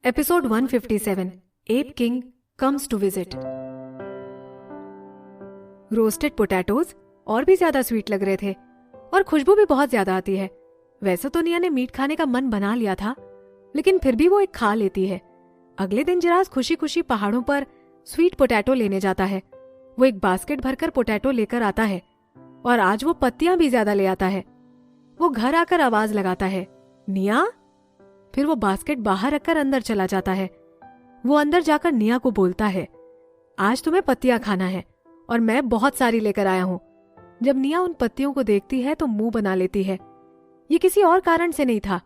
Episode 157 ape king comes to visit. Roasted potatoes और भी ज्यादा स्वीट लग रहे थे और खुशबू भी बहुत ज्यादा आती है। वैसे तो निया ने मीट खाने का मन बना लिया था, लेकिन फिर भी वो एक खा लेती है। अगले दिन जिराज खुशी खुशी पहाड़ों पर स्वीट पोटैटो लेने जाता है। वो एक बास्केट भरकर पोटैटो लेकर आता है और आज वो पत्तियां भी ज्यादा ले आता है। वो घर आकर आवाज लगाता है, निया। फिर वो बास्केट बाहर रखकर अंदर चला जाता है। वो अंदर जाकर निया को बोलता है, आज तुम्हें पत्तियां खाना है और मैं बहुत सारी लेकर आया हूं। जब निया उन पत्तियों को देखती है तो मुंह बना लेती है। ये किसी और कारण से नहीं था,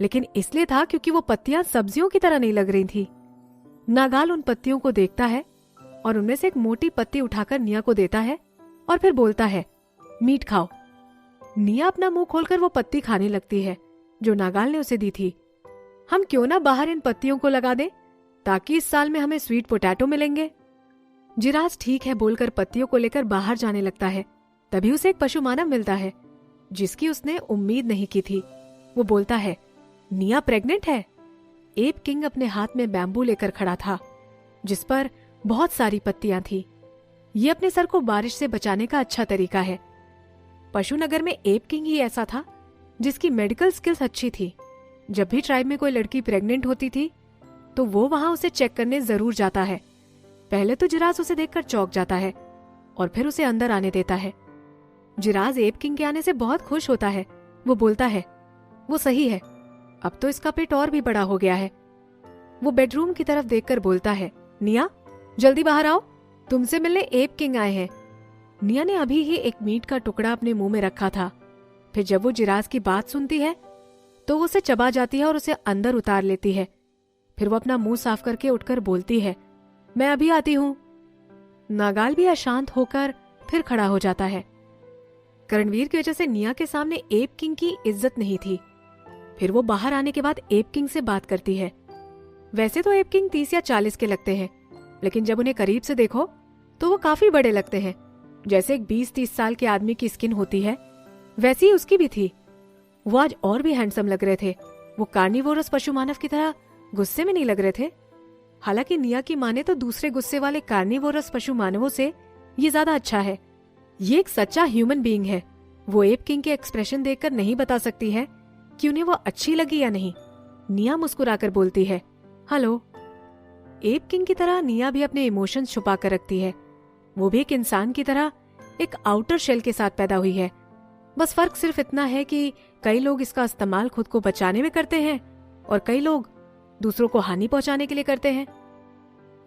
लेकिन इसलिए था क्योंकि वो पत्तियां सब्जियों की तरह नहीं लग रही थी। नागाल उन पत्तियों को देखता है और उनमें से एक मोटी पत्ती उठाकर निया को देता है और फिर बोलता है, मीट खाओ। निया अपना मुंह खोलकर वो पत्ती खाने लगती है जो नागाल ने उसे दी थी। हम क्यों ना बाहर इन पत्तियों को लगा दें ताकि इस साल में हमें स्वीट पोटैटो मिलेंगे। जिराज ठीक है बोलकर पत्तियों को लेकर बाहर जाने लगता है। तभी उसे एक पशु मानव मिलता है जिसकी उसने उम्मीद नहीं की थी। वो बोलता है, निया प्रेग्नेंट है। एप किंग अपने हाथ में बैम्बू लेकर खड़ा था जिस पर बहुत सारी पत्तियां थी। ये अपने सर को बारिश से बचाने का अच्छा तरीका है। पशु नगर में एप किंग ही ऐसा था जिसकी मेडिकल स्किल्स अच्छी थी। जब भी ट्राइब में कोई लड़की प्रेग्नेंट होती थी तो वो वहां उसे चेक करने जरूर जाता है। पहले तो जिराज उसे देखकर चौंक जाता है और फिर उसे अंदर आने देता है। जिराज एप किंग के आने से बहुत खुश होता है। वो बोलता है, वो सही है, अब तो इसका पेट और भी बड़ा हो गया है। वो बेडरूम की तरफ देखकर बोलता है, निया जल्दी बाहर आओ, तुमसे मिलने एप किंग आए हैं। निया ने अभी ही एक मीट का टुकड़ा अपने मुंह में रखा था। फिर जब वो जिराज की बात सुनती है तो वो उसे चबा जाती है और उसे अंदर उतार लेती है। फिर वो अपना मुंह साफ करके उठकर बोलती है, मैं अभी आती हूं। नागाल भी अशांत होकर फिर खड़ा हो जाता है। करणवीर की वजह से निया के सामने एप किंग की इज्जत नहीं थी। फिर वो बाहर आने के बाद एप किंग से बात करती है। वैसे तो एप किंग 30 या 40 के लगते हैं, लेकिन जब उन्हें करीब से देखो तो वो काफी बड़े लगते हैं। जैसे एक 20-30 साल के आदमी की स्किन होती है वैसी ही उसकी भी थी। वो आज और भी हैंडसम लग रहे थे। वो कार्निवोरस पशु मानव की तरह गुस्से में नहीं लग रहे थे। हालांकि निया की माने तो दूसरे गुस्से वाले कार्निवोरस पशु मानवों से ये ज्यादा अच्छा है। ये एक सच्चा ह्यूमन बीइंग है। वो एप किंग के एक्सप्रेशन देखकर नहीं बता सकती है कि उन्हें वो अच्छी लगी या नहीं। निया मुस्कुराकर बोलती है, हेलो। एप किंग की तरह निया भी अपने इमोशंस छुपा कर रखती है। वो भी एक इंसान की तरह एक आउटर शेल के साथ पैदा हुई है। बस फर्क सिर्फ इतना है कि कई लोग इसका इस्तेमाल खुद को बचाने में करते हैं और कई लोग दूसरों को हानि पहुंचाने के लिए करते हैं।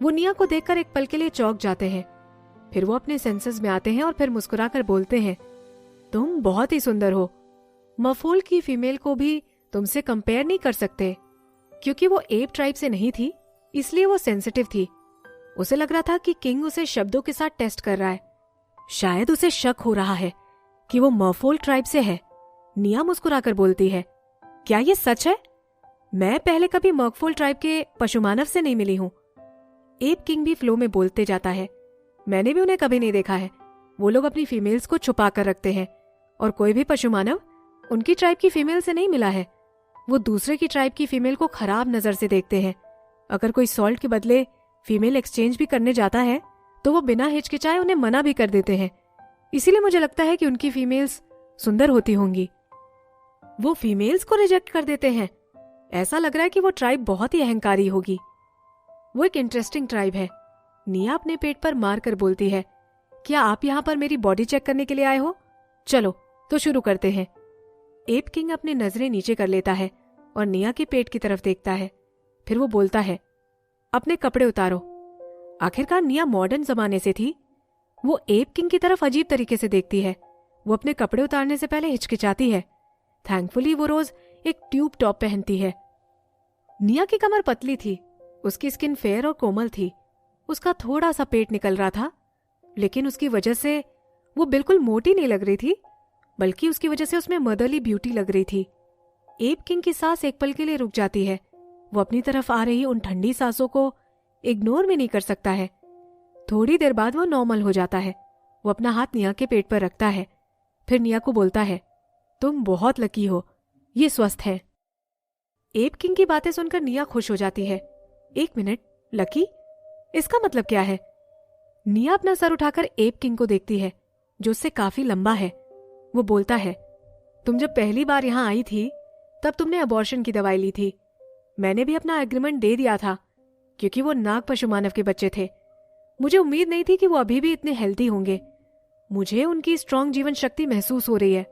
वो निया को देखकर एक पल के लिए चौंक जाते हैं। फिर वो अपने सेंसेस में आते हैं और फिर मुस्कुराकर बोलते हैं, तुम बहुत ही सुंदर हो। मफूल की फीमेल को भी तुमसे कंपेयर नहीं कर सकते। क्योंकि वो एप ट्राइब से नहीं थी इसलिए वो सेंसिटिव थी। उसे लग रहा था कि किंग उसे शब्दों के साथ टेस्ट कर रहा है। शायद उसे शक हो रहा है कि वो मफूल ट्राइब से है। निया मुस्कुराकर बोलती है, क्या ये सच है? मैं पहले कभी मकफूल ट्राइब के पशुमानव से नहीं मिली हूं। एप किंग भी फ्लो में बोलते जाता है, मैंने भी उन्हें कभी नहीं देखा है। वो लोग अपनी फीमेल्स को छुपा कर रखते हैं और कोई भी पशुमानव उनकी ट्राइब की फीमेल से नहीं मिला है। वो दूसरे की ट्राइब की फीमेल को खराब नजर से देखते हैं। अगर कोई सॉल्ट के बदले फीमेल एक्सचेंज भी करने जाता है तो वो बिना हिचकिचाए उन्हें मना भी कर देते हैं। इसीलिए मुझे लगता है कि उनकी फीमेल्स सुंदर होती होंगी। वो फीमेल्स को रिजेक्ट कर देते हैं। ऐसा लग रहा है कि वो ट्राइब बहुत ही अहंकारी होगी। वो एक इंटरेस्टिंग ट्राइब है। निया अपने पेट पर मार कर बोलती है, क्या आप यहाँ पर मेरी बॉडी चेक करने के लिए आए हो? चलो तो शुरू करते हैं। एप किंग अपनी नजरें नीचे कर लेता है और निया के पेट की तरफ देखता है। फिर वो बोलता है, अपने कपड़े उतारो। आखिरकार निया मॉडर्न जमाने से थी। वो एप किंग की तरफ अजीब तरीके से देखती है। वो अपने कपड़े उतारने से पहले हिचकिचाती है। थैंकफुली वो रोज एक ट्यूब टॉप पहनती है। निया की कमर पतली थी, उसकी स्किन फेयर और कोमल थी। उसका थोड़ा सा पेट निकल रहा था, लेकिन उसकी वजह से वो बिल्कुल मोटी नहीं लग रही थी, बल्कि उसकी वजह से उसमें मदरली ब्यूटी लग रही थी। एप किंग की सांस एक पल के लिए रुक जाती है। वो अपनी तरफ आ रही उन ठंडी सांसों को इग्नोर भी नहीं कर सकता है। थोड़ी देर बाद वो नॉर्मल हो जाता है। वो अपना हाथ निया के पेट पर रखता है। फिर निया को बोलता है, तुम बहुत लकी हो, ये स्वस्थ है। एप किंग की बातें सुनकर निया खुश हो जाती है। 1 मिनट, लकी? इसका मतलब क्या है? निया अपना सर उठाकर एप किंग को देखती है, जो उससे काफी लंबा है। वो बोलता है, तुम जब पहली बार यहां आई थी तब तुमने अबॉर्शन की दवाई ली थी। मैंने भी अपना एग्रीमेंट दे दिया था, क्योंकि वो नाग पशु मानव के बच्चे थे। मुझे उम्मीद नहीं थी कि वो अभी भी इतने हेल्दी होंगे। मुझे उनकी स्ट्रांग जीवन शक्ति महसूस हो रही है।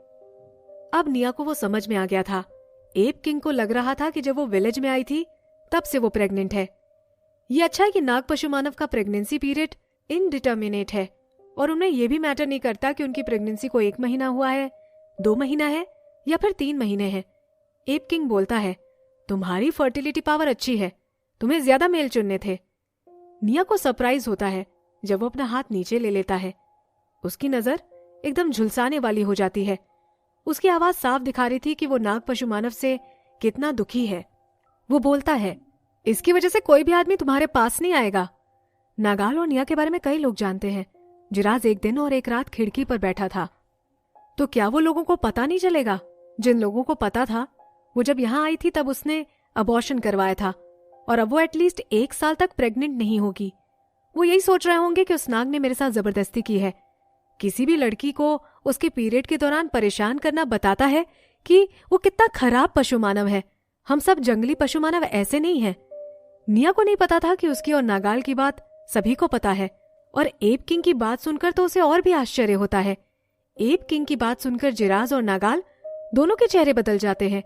अब निया को वो समझ में आ गया था। एप किंग को लग रहा था कि जब वो विलेज में आई थी तब से वो प्रेग्नेंट है। ये अच्छा है कि नाग पशु मानव का प्रेगनेंसी पीरियड इनडिटर्मिनेट है और उन्हें यह भी मैटर नहीं करता कि उनकी प्रेगनेंसी को 1 महीना हुआ है, 2 महीना है या फिर 3 महीने हैं। एप किंग बोलता है, तुम्हारी फर्टिलिटी पावर अच्छी है, तुम्हें ज्यादा मेल चुनने थे। निया को सरप्राइज होता है जब वो अपना हाथ नीचे ले लेता है। उसकी नजर एकदम झुलसाने वाली हो जाती है। उसकी आवाज साफ दिखा रही थी कि वो नाग पशु मानव से कितना दुखी है। वो बोलता है, इसकी वजह से कोई भी आदमी तुम्हारे पास नहीं आएगा। नागाल और निया के बारे में कई लोग जानते हैं। जिराज एक दिन और एक रात खिड़की पर बैठा था। तो क्या वो लोगों को पता नहीं चलेगा? जिन लोगों को पता था, वो जब यहां आई थी तब उसने अबॉर्शन करवाया था और अब वो एटलीस्ट 1 साल तक प्रेग्नेंट नहीं होगी। वो यही सोच रहे होंगे कि उस नाग ने मेरे साथ जबरदस्ती की है। किसी भी लड़की को उसके पीरियड के दौरान परेशान करना बताता है कि वो कितना खराब पशु मानव है। हम सब जंगली पशु मानव ऐसे नहीं हैं। निया को नहीं पता था कि उसकी और नागाल की बात सभी को पता है और एप किंग की बात सुनकर तो उसे और भी आश्चर्य होता है। एप किंग की बात सुनकर जिराज और नागाल दोनों के चेहरे बदल जाते हैं।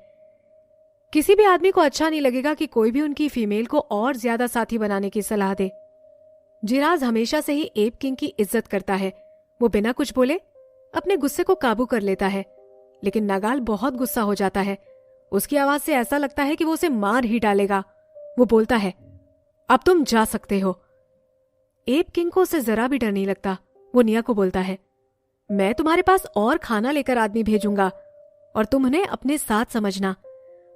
किसी भी आदमी को अच्छा नहीं लगेगा कि कोई भी उनकी फीमेल को और ज्यादा साथी बनाने की सलाह दे। जिराज हमेशा से ही एप किंग की इज्जत करता है। वो बिना कुछ बोले अपने गुस्से को काबू कर लेता है, लेकिन नागाल बहुत गुस्सा हो जाता है। उसकी आवाज से ऐसा लगता है कि वो उसे मार ही डालेगा। वो बोलता है, अब तुम जा सकते हो। एप किंग को उससे जरा भी डर नहीं लगता। वो निया को बोलता है, मैं तुम्हारे पास और खाना लेकर आदमी भेजूंगा और तुम उन्हें अपने साथ समझना।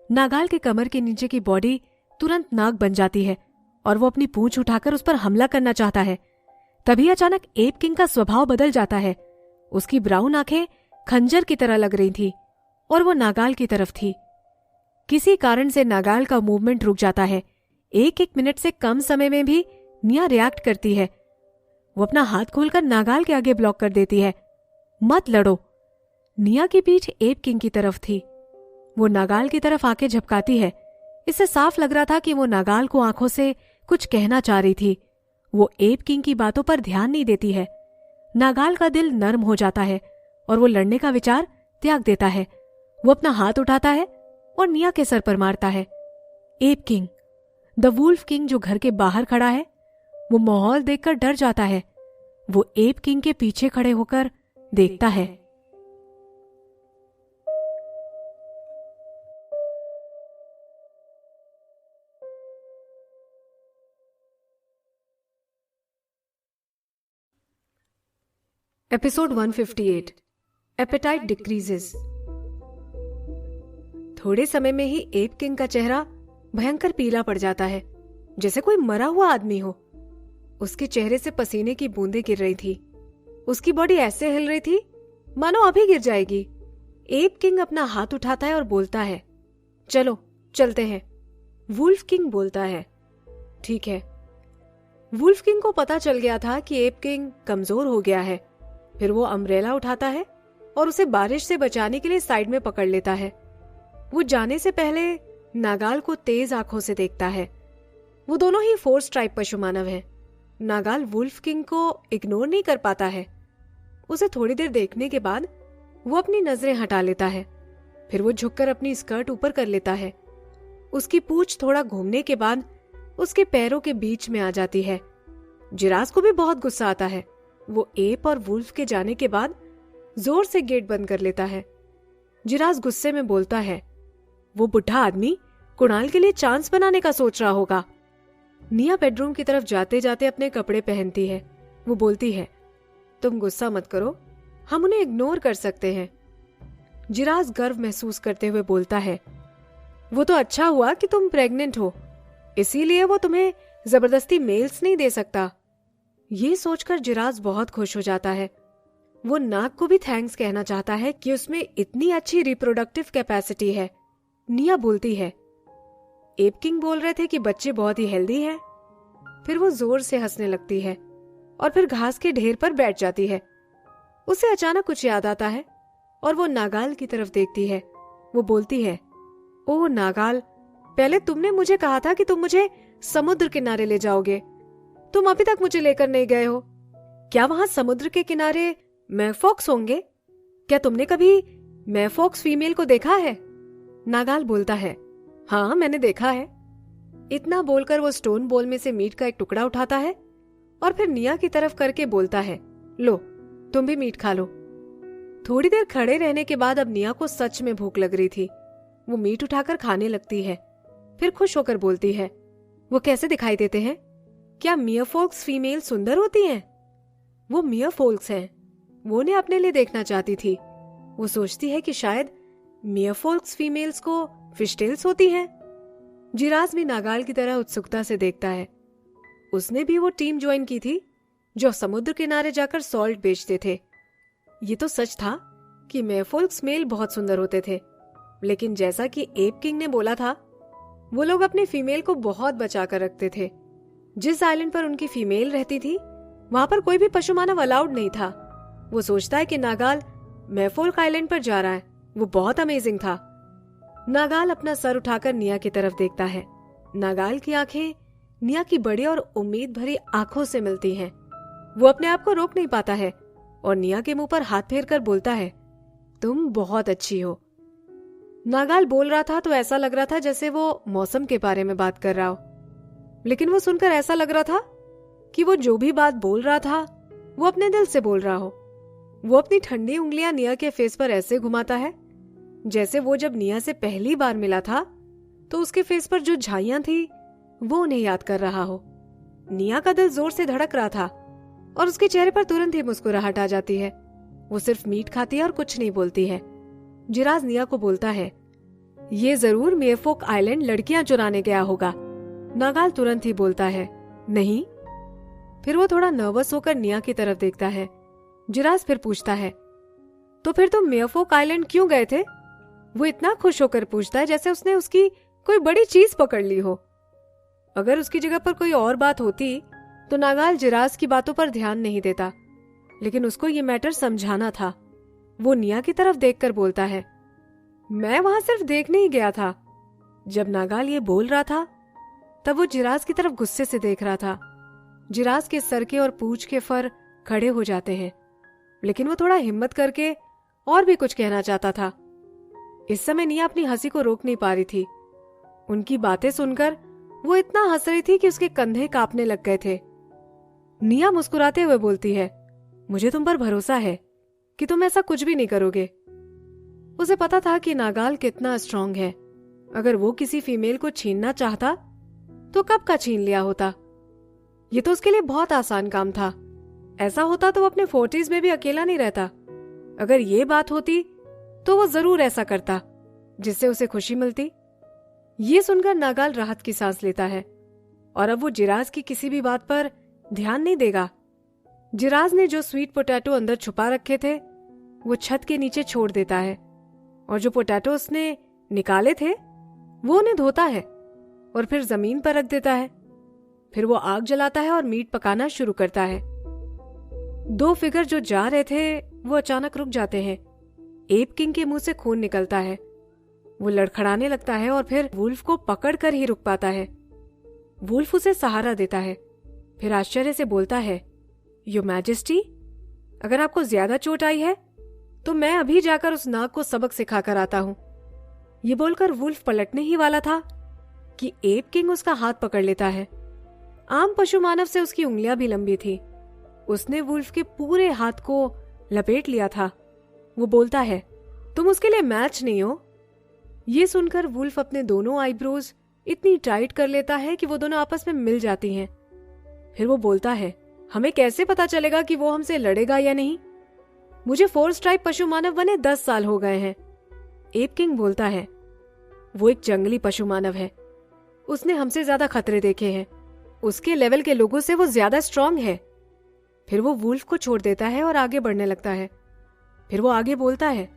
नागाल के कमर के नीचे की बॉडी तुरंत नाग बन जाती है और वो अपनी पूंछ उठाकर उस पर हमला करना चाहता है। तभी अचानक एप किंग का स्वभाव बदल जाता है। उसकी ब्राउन आंखें खंजर की तरह लग रही थी और वो नागाल की तरफ थी। किसी कारण से नागाल का मूवमेंट रुक जाता है। 1-1 मिनट से कम समय में भी निया रिएक्ट करती है। वो अपना हाथ खोलकर नागाल के आगे ब्लॉक कर देती है। मत लड़ो। निया की पीठ एप किंग की तरफ थी। वो नागाल की तरफ आके झपकाती है। इससे साफ लग रहा था कि वो नागाल को आंखों से कुछ कहना चाह रही थी। वो एप किंग की बातों पर ध्यान नहीं देती है। नागाल का दिल नर्म हो जाता है और वो लड़ने का विचार त्याग देता है। वो अपना हाथ उठाता है और निया के सर पर मारता है। Ape king, the wolf king जो घर के बाहर खड़ा है, वो माहौल देखकर डर जाता है। वो एप किंग के पीछे खड़े होकर देखता है। Episode 158, appetite decreases. थोड़े समय में ही एप किंग का चेहरा भयंकर पीला पड़ जाता है, जैसे कोई मरा हुआ आदमी हो। उसके चेहरे से पसीने की बूंदें गिर रही थी। उसकी बॉडी ऐसे हिल रही थी मानो अभी गिर जाएगी। एप किंग अपना हाथ उठाता है और बोलता है, चलो चलते हैं। वुल्फ किंग बोलता है, ठीक है। वुल्फ किंग को पता चल गया था कि एप किंग कमजोर हो गया है। फिर वो अम्ब्रेला उठाता है और उसे बारिश से बचाने के लिए साइड में पकड़ लेता है। वो जाने से पहले नागाल को तेज आंखों से देखता है। वो दोनों ही 4 स्ट्राइप पशु मानव हैं। नागाल वुल्फ किंग को इग्नोर नहीं कर पाता है। उसे थोड़ी देर देखने के बाद वो अपनी नजरें हटा लेता है। फिर वो झुककर अपनी स्कर्ट ऊपर कर लेता है। उसकी पूंछ थोड़ा घूमने के बाद उसके पैरों के बीच में आ जाती है। जिराज को भी बहुत गुस्सा आता है। वो एप और वुल्फ के जाने के बाद जोर से गेट बंद कर लेता है। जिराज गुस्से में बोलता है, वो बुढ़ा आदमी कुणाल के लिए चांस बनाने का सोच रहा होगा। निया बेडरूम की तरफ जाते जाते अपने कपड़े पहनती है। वो बोलती है, तुम गुस्सा मत करो, हम उन्हें इग्नोर कर सकते हैं। जिराज गर्व महसूस करते हुए बोलता है, वो तो अच्छा हुआ कि तुम प्रेग्नेंट हो, इसीलिए वो तुम्हें जबरदस्ती मेल्स नहीं दे सकता। ये सोचकर जिराज बहुत खुश हो जाता है। वो नाग को भी थैंक्स कहना चाहता है कि उसमें इतनी अच्छी रिप्रोडक्टिव कैपेसिटी है। निया बोलती है, एप किंग बोल रहे थे कि बच्चे बहुत ही हेल्दी हैं। फिर वो जोर से हंसने लगती है और फिर घास के ढेर पर बैठ जाती है। उसे अचानक कुछ याद आता है और वो नागाल की तरफ देखती है। वो बोलती है, ओह नागाल, पहले तुमने मुझे कहा था कि तुम मुझे समुद्र किनारे ले जाओगे। तुम अभी तक मुझे लेकर नहीं गए हो। क्या वहां समुद्र के किनारे मैफॉक्स होंगे? क्या तुमने कभी मैफॉक्स फीमेल को देखा है? नागाल बोलता है, हाँ मैंने देखा है। इतना बोलकर वो स्टोन बॉल में से मीट का एक टुकड़ा उठाता है और फिर निया की तरफ करके बोलता है, लो तुम भी मीट खा लो। थोड़ी देर खड़े रहने के बाद अब निया को सच में भूख लग रही थी। वो मीट उठाकर खाने लगती है, फिर खुश होकर बोलती है, वो कैसे दिखाई देते हैं? क्या मियाफोल्क्स फीमेल सुंदर होती हैं? वो मियाफोल्क्स हैं। वो उन्हें अपने लिए देखना चाहती थी। वो सोचती है कि शायद मियाफोल्क्स फीमेल्स को फिशटेल्स होती हैं। जिराज भी नागाल की तरह उत्सुकता से देखता है। उसने भी वो टीम ज्वाइन की थी जो समुद्र किनारे जाकर सॉल्ट बेचते थे। ये तो सच था कि मियाफोल्क्स मेल बहुत सुंदर होते थे, लेकिन जैसा कि एप किंग ने बोला था, वो लोग अपनी फीमेल को बहुत बचा कर रखते थे। जिस आइलैंड पर उनकी फीमेल रहती थी वहां पर कोई भी पशु मानव अलाउड नहीं था। वो सोचता है कि नागाल मैफोल्क आइलैंड पर जा रहा है। वो बहुत अमेजिंग था। नागाल अपना सर उठाकर निया की तरफ देखता है। नागाल की आंखें निया की बड़ी और उम्मीद भरी आंखों से मिलती हैं। वो अपने आप को रोक नहीं पाता है और निया के मुंह पर हाथ फेरकर बोलता है, तुम बहुत अच्छी हो। नागाल बोल रहा था तो ऐसा लग रहा था जैसे वो मौसम के बारे में बात कर रहा हो, लेकिन वो सुनकर ऐसा लग रहा था कि वो जो भी बात बोल रहा था वो अपने दिल से बोल रहा हो। वो अपनी ठंडी उंगलियां निया के फेस पर ऐसे घुमाता है जैसे वो जब निया से पहली बार मिला था तो उसके फेस पर जो झाइयां थी वो उन्हें याद कर रहा हो। निया का दिल जोर से धड़क रहा था और उसके चेहरे पर तुरंत ही मुस्कुराहट आ जाती है। वो सिर्फ मीट खाती है और कुछ नहीं बोलती है। जिराज निया को बोलता है, ये जरूर मेफोक आइलैंड लड़कियां चुराने गया होगा। नागाल तुरंत ही बोलता है, नहीं। फिर वो थोड़ा नर्वस होकर निया की तरफ देखता है। जिराज फिर पूछता है, तो फिर तुम मेफोक आइलैंड क्यों गए थे? वो इतना खुश होकर पूछता है जैसे उसने उसकी कोई बड़ी चीज पकड़ ली हो। अगर उसकी जगह पर कोई और बात होती तो नागाल जिराज की बातों पर ध्यान नहीं देता, लेकिन उसको ये मैटर समझाना था। वो निया की तरफ देखकर बोलता है, मैं वहां सिर्फ देखने ही गया था। जब नागाल ये बोल रहा था तब वो जिराज की तरफ गुस्से से देख रहा था। जिराज के सर के और पूंछ के फर खड़े हो जाते हैं, लेकिन वो थोड़ा हिम्मत करके और भी कुछ कहना चाहता था। इस समय निया अपनी हंसी को रोक नहीं पा रही थी। उनकी बातें सुनकर वो इतना हंस रही थी कि उसके कंधे कांपने लग गए थे। निया मुस्कुराते हुए बोलती है, मुझे तुम पर भरोसा है कि तुम ऐसा कुछ भी नहीं करोगे। उसे पता था कि नागाल कितना स्ट्रांग है। अगर वो किसी फीमेल को छीनना चाहता तो कब का छीन लिया होता। ये तो उसके लिए बहुत आसान काम था। ऐसा होता तो वो अपने 40s में भी अकेला नहीं रहता। अगर ये बात होती तो वो जरूर ऐसा करता, जिससे उसे खुशी मिलती। ये सुनकर नागाल राहत की सांस लेता है और अब वो जिराज की किसी भी बात पर ध्यान नहीं देगा। जिराज ने जो स्वीट पोटैटो अंदर छुपा रखे थे वो छत के नीचे छोड़ देता है और जो पोटैटो उसने निकाले थे वो उन्हें धोता है और फिर जमीन पर रख देता है। फिर वो आग जलाता है और मीट पकाना शुरू करता है। दो फिगर जो जा रहे थे वो अचानक रुक जाते हैं। एप किंग के मुंह से खून निकलता है। वो लड़खड़ाने लगता है और फिर वुल्फ को पकड़कर ही रुक पाता है। वुल्फ उसे सहारा देता है, फिर आश्चर्य से बोलता है, योर मैजेस्टी, अगर आपको ज्यादा चोट आई है तो मैं अभी जाकर उस नाग को सबक सिखाकर आता हूं। ये बोलकर वुल्फ पलटने ही वाला था कि एप किंग उसका हाथ पकड़ लेता है। आम पशु मानव से उसकी उंगलियां भी लंबी थी। उसने वुल्फ के पूरे हाथ को लपेट लिया था। वो बोलता है, तुम उसके लिए मैच नहीं हो। ये सुनकर वुल्फ अपने दोनों आईब्रोज इतनी टाइट कर लेता है कि वो दोनों आपस में मिल जाती हैं। फिर वो बोलता है, हमें कैसे पता चलेगा कि वो हमसे लड़ेगा या नहीं? मुझे 4 स्ट्राइप पशु मानव बने 10 साल हो गए हैं। एप किंग बोलता है, वो एक जंगली पशु मानव है। उसने हमसे ज्यादा खतरे देखे हैं। उसके लेवल के लोगों से वो ज्यादा स्ट्रांग है। फिर वो वुल्फ को छोड़ देता है और आगे बढ़ने लगता है। फिर वो आगे बोलता है,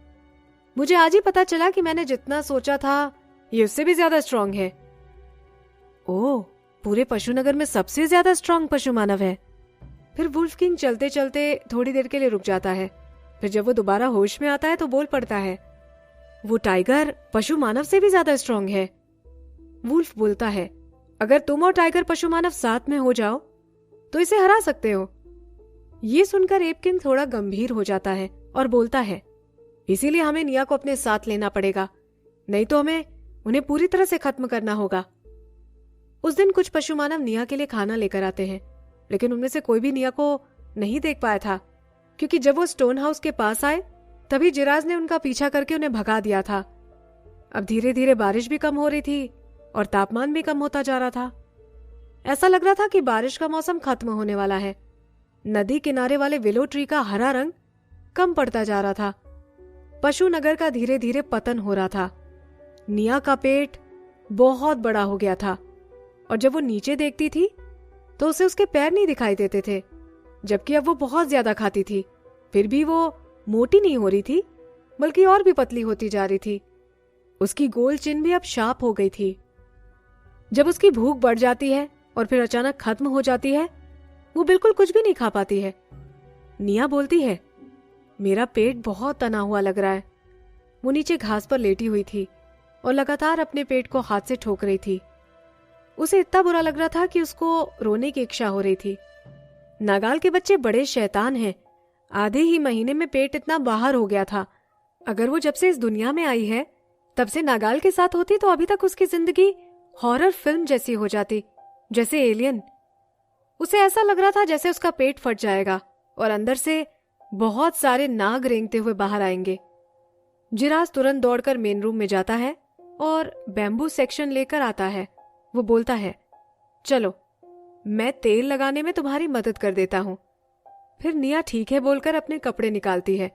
मुझे आज ही पता चला कि मैंने जितना सोचा था ये उससे भी ज्यादा स्ट्रांग है। पूरे पशुनगर में सबसे ज्यादा स्ट्रांग पशु मानव है। फिर वुल्फ किंग चलते चलते थोड़ी देर के लिए रुक जाता है। फिर जब वो दोबारा होश में आता है तो बोल पड़ता है, वो टाइगर पशु मानव से भी ज्यादा स्ट्रांग है। वुल्फ बोलता है, अगर तुम और टाइगर पशु मानव साथ में हो जाओ तो इसे हरा सकते हो। ये सुनकर एप किंग थोड़ा गंभीर हो जाता है और बोलता है, इसीलिए हमें निया को अपने साथ लेना पड़ेगा, नहीं तो हमें उन्हें पूरी तरह से खत्म करना होगा। उस दिन कुछ पशु मानव निया के लिए खाना लेकर आते हैं, लेकिन उनमें से कोई भी निया को नहीं देख पाया था, क्योंकि जब वो स्टोन हाउस के पास आए तभी जिराज ने उनका पीछा करके उन्हें भगा दिया था। अब धीरे धीरे बारिश भी कम हो रही थी और तापमान भी कम होता जा रहा था। ऐसा लग रहा था कि बारिश का मौसम खत्म होने वाला है। नदी किनारे वाले विलो ट्री का हरा रंग कम पड़ता जा रहा था। पशु नगर का धीरे धीरे पतन हो रहा था। निया का पेट बहुत बड़ा हो गया था और जब वो नीचे देखती थी तो उसे उसके पैर नहीं दिखाई देते थे, जबकि अब वो बहुत ज्यादा खाती थी। फिर भी वो मोटी नहीं हो रही थी, बल्कि और भी पतली होती जा रही थी। उसकी गोल चिन भी अब शार्प हो गई थी। जब उसकी भूख बढ़ जाती है और फिर अचानक खत्म हो जाती है, वो बिल्कुल कुछ भी नहीं खा पाती है। निया बोलती है, मेरा पेट बहुत तना हुआ लग रहा है। वो नीचे घास पर लेटी हुई थी और लगातार अपने पेट को हाथ से ठोक रही थी। उसे इतना बुरा लग रहा था कि उसको रोने की इच्छा हो रही थी। नागाल के बच्चे बड़े शैतान हैं। आधे ही महीने में पेट इतना बाहर हो गया था। अगर वो जब से इस दुनिया में आई है तब से नागाल के साथ होती तो अभी तक उसकी जिंदगी हॉरर फिल्म जैसी हो जाती, जैसे एलियन। उसे ऐसा लग रहा था जैसे उसका पेट फट जाएगा और अंदर से बहुत सारे नाग रेंगते हुए बाहर आएंगे। जिराज तुरंत दौड़कर मेन रूम में जाता है और बैम्बू सेक्शन लेकर आता है। वो बोलता है, चलो मैं तेल लगाने में तुम्हारी मदद कर देता हूं। फिर निया ठीक है बोलकर अपने कपड़े निकालती है।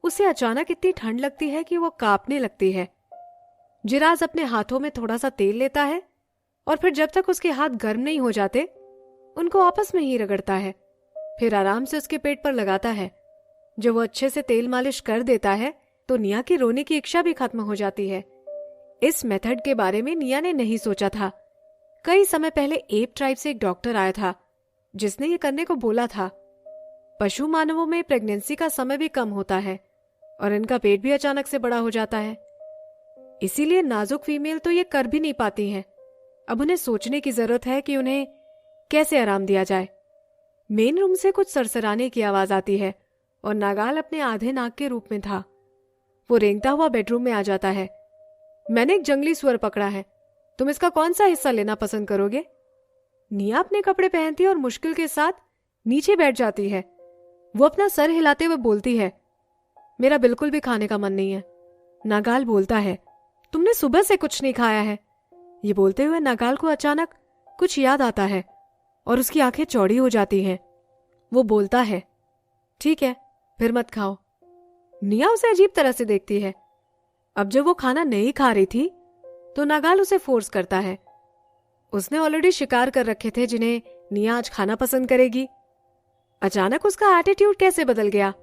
उसे अचानक इतनी ठंड लगती है कि वो कांपने लगती है। जिराज अपने हाथों में थोड़ा सा तेल लेता है और फिर जब तक उसके हाथ गर्म नहीं हो जाते उनको आपस में ही रगड़ता है। फिर आराम से उसके पेट पर लगाता है। जब वो अच्छे से तेल मालिश कर देता है तो निया की रोने की इच्छा भी खत्म हो जाती है। इस मेथड के बारे में निया ने नहीं सोचा था। कई समय पहले एप ट्राइब से एक डॉक्टर आया था जिसने ये करने को बोला था। पशु मानवों में प्रेगनेंसी का समय भी कम होता है और इनका पेट भी अचानक से बड़ा हो जाता है। इसीलिए नाजुक फीमेल तो ये कर भी नहीं पाती हैं। अब उन्हें सोचने की जरूरत है कि उन्हें कैसे आराम दिया जाए। मेन रूम से कुछ सरसराने की आवाज आती है और नागाल अपने आधे नाग के रूप में था। वो रेंगता हुआ बेडरूम में आ जाता है। मैंने एक जंगली सुअर पकड़ा है, तुम इसका कौन सा हिस्सा लेना पसंद करोगे? निया अपने कपड़े पहनती है और मुश्किल के साथ नीचे बैठ जाती है। वो अपना सर हिलाते हुए बोलती है, मेरा बिल्कुल भी खाने का मन नहीं है। नागाल बोलता है, तुमने सुबह से कुछ नहीं खाया है। ये बोलते हुए नागाल को अचानक कुछ याद आता है और उसकी आंखें चौड़ी हो जाती हैं। वो बोलता है, ठीक है फिर मत खाओ। निया उसे अजीब तरह से देखती है। अब जब वो खाना नहीं खा रही थी तो नागाल उसे फोर्स करता है। उसने ऑलरेडी शिकार कर रखे थे जिन्हें निया आज खाना पसंद करेगी। अचानक उसका एटीट्यूड कैसे बदल गया?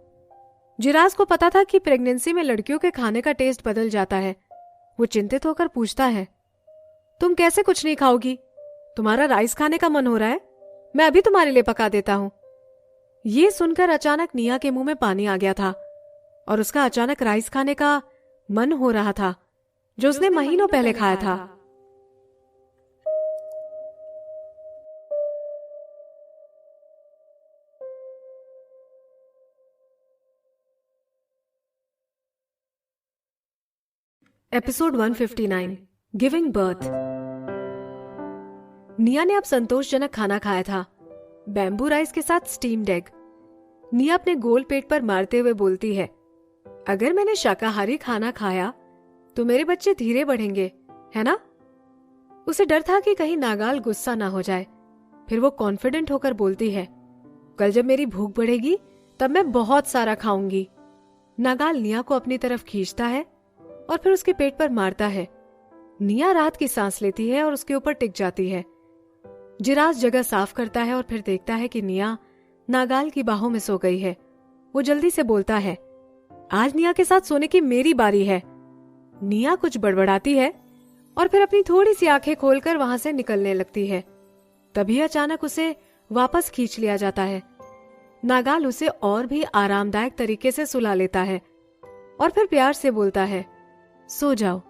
जिराज को पता था कि प्रेगनेंसी में लड़कियों के खाने का टेस्ट बदल जाता है। वो चिंतित होकर पूछता है, तुम कैसे कुछ नहीं खाओगी? तुम्हारा राइस खाने का मन हो रहा है? मैं अभी तुम्हारे लिए पका देता हूं। ये सुनकर अचानक निया के मुंह में पानी आ गया था और उसका अचानक राइस खाने का मन हो रहा था जो उसने महीनों पहले खाया था। Episode 159 giving birth. निया ने अब संतोषजनक खाना खाया था, बैम्बू राइस के साथ स्टीम्ड एग। निया अपने गोल पेट पर मारते हुए बोलती है, अगर मैंने शाकाहारी खाना खाया तो मेरे बच्चे धीरे बढ़ेंगे, है ना? उसे डर था कि कहीं नागाल गुस्सा ना हो जाए। फिर वो कॉन्फिडेंट होकर बोलती है, कल जब मेरी भूख बढ़ेगी तब मैं बहुत सारा खाऊंगी। नागाल निया को अपनी तरफ खींचता है और फिर उसके पेट पर मारता है। निया राहत की सांस लेती है और उसके ऊपर टिक जाती है। जिराज जगह साफ करता है और फिर देखता है कि निया नागाल की बाहों में सो गई है। वो जल्दी से बोलता है, आज निया के साथ सोने की मेरी बारी है। निया कुछ बड़बड़ाती है और फिर अपनी थोड़ी सी आंखें खोलकर वहां से निकलने लगती है। तभी अचानक उसे वापस खींच लिया जाता है। नागाल उसे और भी आरामदायक तरीके से सुला लेता है और फिर प्यार से बोलता है, सो जाओ।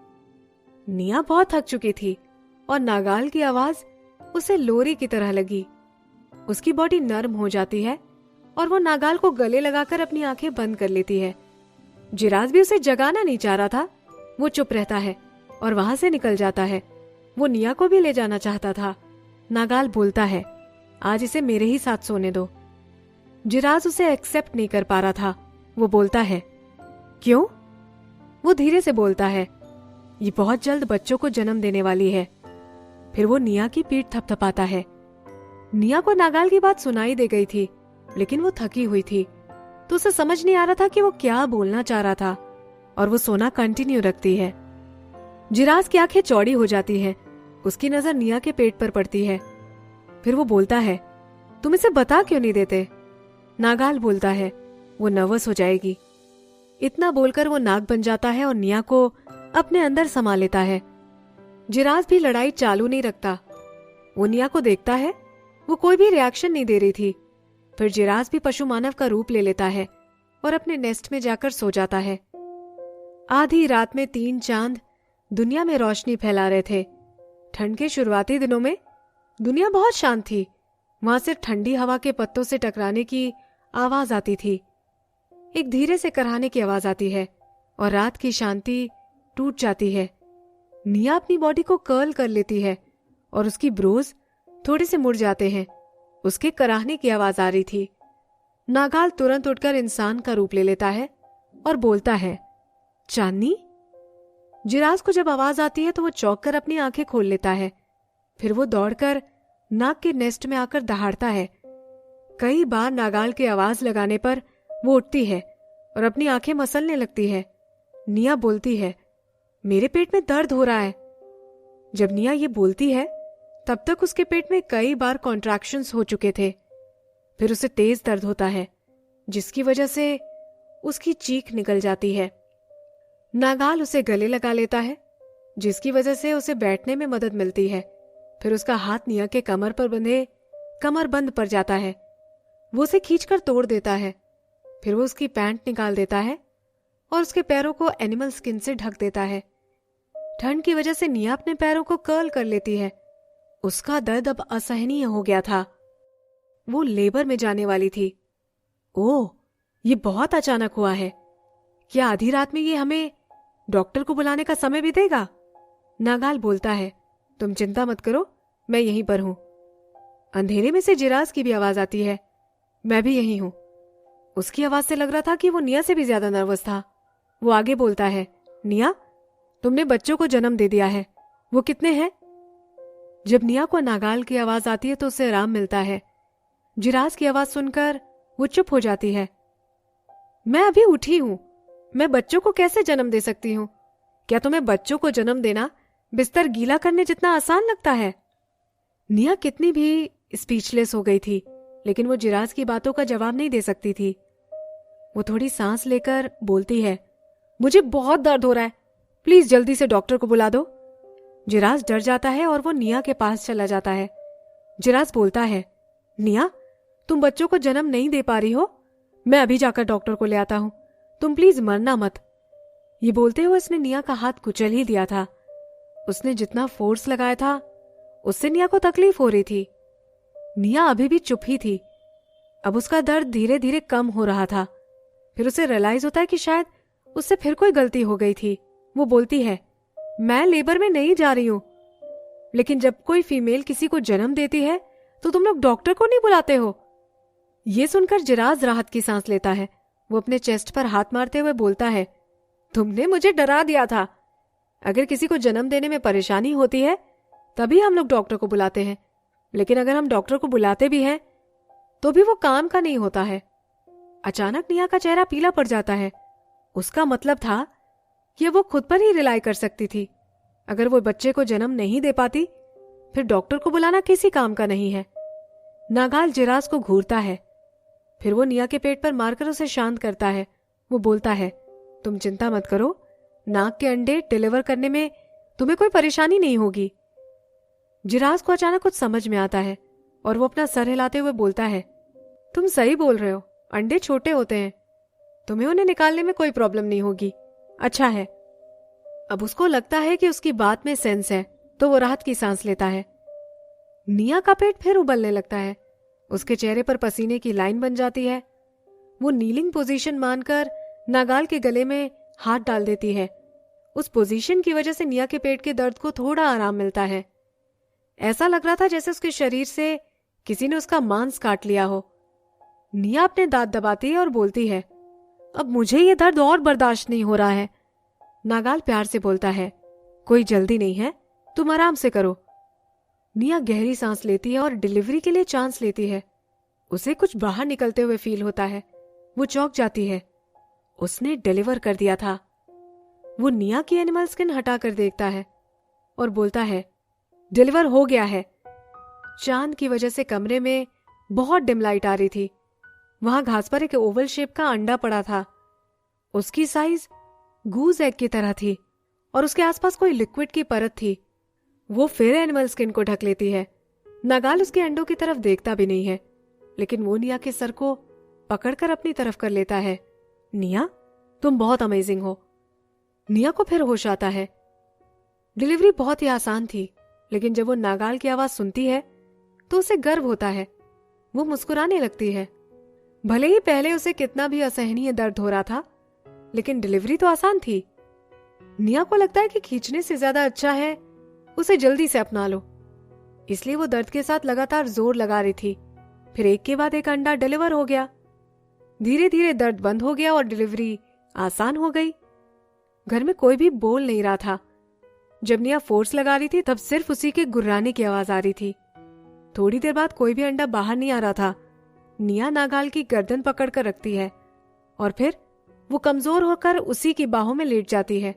निया बहुत थक चुकी थी और नागाल की आवाज उसे लोरी की तरह लगी। उसकी बॉडी नर्म हो जाती है और वो नागाल को गले लगाकर अपनी आंखें बंद कर लेती है। जिराज भी उसे जगाना नहीं चाह रहा था। वो चुप रहता है और वहां से निकल जाता है। वो निया को भी ले जाना चाहता था। नागाल बोलता है, आज इसे मेरे ही साथ सोने दो। जिराज उसे एक्सेप्ट नहीं कर पा रहा था। वो बोलता है, क्यों? वो धीरे से बोलता है, ये बहुत जल्द बच्चों को जन्म देने वाली है। फिर वो निया की पीठ थपथपाता है। निया को नागाल की बात सुनाई दे गई थी, लेकिन वो थकी हुई थी तो उसे समझ नहीं आ रहा था कि वो क्या बोलना चाह रहा था, और वो सोना कंटिन्यू रखती है। जिराज की आंखें चौड़ी हो जाती हैं। उसकी नजर निया के पेट पर पड़ती है। फिर वो बोलता है, तुम इसे बता क्यों नहीं देते? नागाल बोलता है, वो नर्वस हो जाएगी। इतना बोलकर वो नाग बन जाता है और निया को अपने अंदर समा लेता है। जिराज भी लड़ाई चालू नहीं रखता। वो निया को देखता है, वो कोई भी रिएक्शन नहीं दे रही थी। फिर जिराज भी पशु मानव का रूप ले लेता है और अपने नेस्ट में जाकर सो जाता है। आधी रात में 3 चांद दुनिया में रोशनी फैला रहे थे। ठंड के शुरुआती दिनों में दुनिया बहुत शांत थी। वहां से ठंडी हवा के पत्तों से टकराने की आवाज आती थी। एक धीरे से कराहने की आवाज आती है और रात की शांति टूट जाती है। निया अपनी बॉडी को कर्ल कर लेती है और उसकी ब्रोज थोड़े से मुड़ जाते हैं। उसके कराहने की आवाज आ रही थी। नागाल तुरंत उठकर इंसान का रूप ले लेता है और बोलता है, चांदनी। जिराज को जब आवाज आती है तो वो चौंक कर अपनी आंखें खोल लेता है। फिर वो दौड़कर नाग के नेस्ट में आकर दहाड़ता है। कई बार नागाल की आवाज लगाने पर वो उठती है और अपनी आंखें मसलने लगती है। निया बोलती है, मेरे पेट में दर्द हो रहा है। जब निया ये बोलती है तब तक उसके पेट में कई बार कॉन्ट्रैक्शंस हो चुके थे। फिर उसे तेज दर्द होता है, जिसकी वजह से उसकी चीख निकल जाती है। नागाल उसे गले लगा लेता है, जिसकी वजह से उसे बैठने में मदद मिलती है। फिर उसका हाथ निया के कमर पर बंधे कमरबंद पर जाता है। वो उसे खींचकर तोड़ देता है। फिर वो उसकी पैंट निकाल देता है और उसके पैरों को एनिमल स्किन से ढक देता है। ठंड की वजह से निया अपने पैरों को कर्ल कर लेती है। उसका दर्द अब असहनीय हो गया था। वो लेबर में जाने वाली थी। ओह, ये बहुत अचानक हुआ है। क्या आधी रात में ये हमें डॉक्टर को बुलाने का समय भी देगा? नागाल बोलता है, तुम चिंता मत करो, मैं यहीं पर हूं। अंधेरे में से जिराज की भी आवाज आती है, मैं भी यहीं हूं। उसकी आवाज से लग रहा था कि वो निया से भी ज्यादा नर्वस था। वो आगे बोलता है, निया, तुमने बच्चों को जन्म दे दिया है। वो कितने हैं? जब निया को नागाल की आवाज आती है तो उसे आराम मिलता है। जिराज की आवाज सुनकर वो चुप हो जाती है। मैं अभी उठी हूं, मैं बच्चों को कैसे जन्म दे सकती हूं? क्या तुम्हें बच्चों को जन्म देना बिस्तर गीला करने जितना आसान लगता है? निया कितनी भी स्पीचलेस हो गई थी, लेकिन वो जिराज की बातों का जवाब नहीं दे सकती थी। वो थोड़ी सांस लेकर बोलती है, मुझे बहुत दर्द हो रहा है, प्लीज जल्दी से डॉक्टर को बुला दो। जिराज डर जाता है और वो निया के पास चला जाता है। जिराज बोलता है, निया, तुम बच्चों को जन्म नहीं दे पा रही हो, मैं अभी जाकर डॉक्टर को ले आता हूं, तुम प्लीज मरना मत। ये बोलते हुए उसने निया का हाथ कुचल ही दिया था। उसने जितना फोर्स लगाया था उससे निया को तकलीफ हो रही थी। निया अभी भी चुप ही थी। अब उसका दर्द धीरे धीरे कम हो रहा था। फिर उसे रियलाइज होता है कि शायद उससे फिर कोई गलती हो गई थी। वो बोलती है, मैं लेबर में नहीं जा रही हूं, लेकिन जब कोई फीमेल किसी को जन्म देती है तो तुम लोग डॉक्टर को नहीं बुलाते हो। ये सुनकर जिराज राहत की सांस लेता है। वो अपने चेस्ट पर हाथ मारते हुए बोलता है, तुमने मुझे डरा दिया था। अगर किसी को जन्म देने में परेशानी होती है तभी हम लोग डॉक्टर को बुलाते हैं, लेकिन अगर हम डॉक्टर को बुलाते भी हैं तो भी वो काम का नहीं होता है। अचानक निया का चेहरा पीला पड़ जाता है। उसका मतलब था कि वो खुद पर ही रिलाई कर सकती थी। अगर वो बच्चे को जन्म नहीं दे पाती फिर डॉक्टर को बुलाना किसी काम का नहीं है। नागाल जिराज को घूरता है। फिर वो निया के पेट पर मारकर उसे शांत करता है। वो बोलता है, तुम चिंता मत करो, नाग के अंडे डिलीवर करने में तुम्हें कोई परेशानी नहीं होगी। जिराज को अचानक कुछ समझ में आता है। और वो अपना सर हिलाते हुए बोलता है, तुम सही बोल रहे हो, अंडे छोटे होते हैं, तुम्हें उन्हें निकालने में कोई प्रॉब्लम नहीं होगी। अच्छा है। अब उसको लगता है कि उसकी बात में सेंस है, तो वो राहत की सांस लेता है। निया का पेट फिर उबलने लगता है। उसके चेहरे पर पसीने की लाइन बन जाती है। वो नीलिंग पोजीशन मानकर नागाल के गले में हाथ डाल देती है। उस पोजीशन की वजह से निया के पेट के दर्द को थोड़ा आराम मिलता है। ऐसा लग रहा था जैसे उसके शरीर से किसी ने उसका मांस काट लिया हो। निया अपने दांत दबाती है और बोलती है, अब मुझे ये दर्द और बर्दाश्त नहीं हो रहा है। नागाल प्यार से बोलता है, कोई जल्दी नहीं है, तुम आराम से करो। निया गहरी सांस लेती है और डिलीवरी के लिए चांस लेती है। उसे कुछ बाहर निकलते हुए फील होता है। वो चौंक जाती है। उसने डिलीवर कर दिया था। वो निया की एनिमल स्किन हटाकर देखता है और बोलता है, डिलीवर हो गया है। चांद की वजह से कमरे में बहुत डिम लाइट आ रही थी। वहां घास पर एक ओवल शेप का अंडा पड़ा था। उसकी साइज गूज एग की तरह थी और उसके आसपास कोई लिक्विड की परत थी। वो फिर एनिमल स्किन को ढक लेती है। नागाल उसके अंडों की तरफ देखता भी नहीं है, लेकिन वो निया के सर को पकड़कर अपनी तरफ कर लेता है। निया, तुम बहुत अमेजिंग हो। निया को फिर होश आता है। डिलीवरी बहुत ही आसान थी, लेकिन जब वो नागाल की आवाज सुनती है तो उसे गर्व होता है। वो मुस्कुराने लगती है। भले ही पहले उसे कितना भी असहनीय दर्द हो रहा था, लेकिन डिलीवरी तो आसान थी। निया को लगता है कि खींचने से ज्यादा अच्छा है उसे जल्दी से अपना लो, इसलिए वो दर्द के साथ लगातार जोर लगा रही थी। फिर एक के बाद एक अंडा डिलीवर हो गया। धीरे धीरे दर्द बंद हो गया और डिलीवरी आसान हो गई। घर में कोई भी बोल नहीं रहा था। जब निया फोर्स लगा रही थी तब सिर्फ उसी के गुर्राने की आवाज आ रही थी। थोड़ी देर बाद कोई भी अंडा बाहर नहीं आ रहा था। निया नागाल की गर्दन पकड़कर रखती है और फिर वो कमजोर होकर उसी की बाहों में लेट जाती है।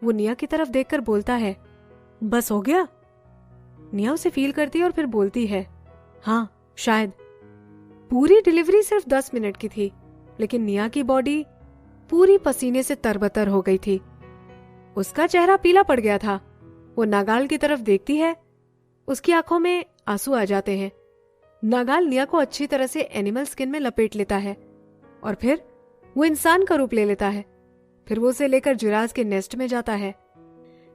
वो निया की तरफ देखकर बोलता है, बस हो गया। निया उसे फील करती है और फिर बोलती है, हाँ शायद। पूरी डिलीवरी सिर्फ 10 मिनट की थी, लेकिन निया की बॉडी पूरी पसीने से तरबतर हो गई थी। उसका चेहरा पीला पड़ गया था। वो नागाल की तरफ देखती है। उसकी आंखों में आंसू आ जाते हैं। नागाल निया को अच्छी तरह से एनिमल स्किन में लपेट लेता है और फिर वो इंसान का रूप ले लेता है। फिर वो उसे लेकर जिराज के नेस्ट में जाता है।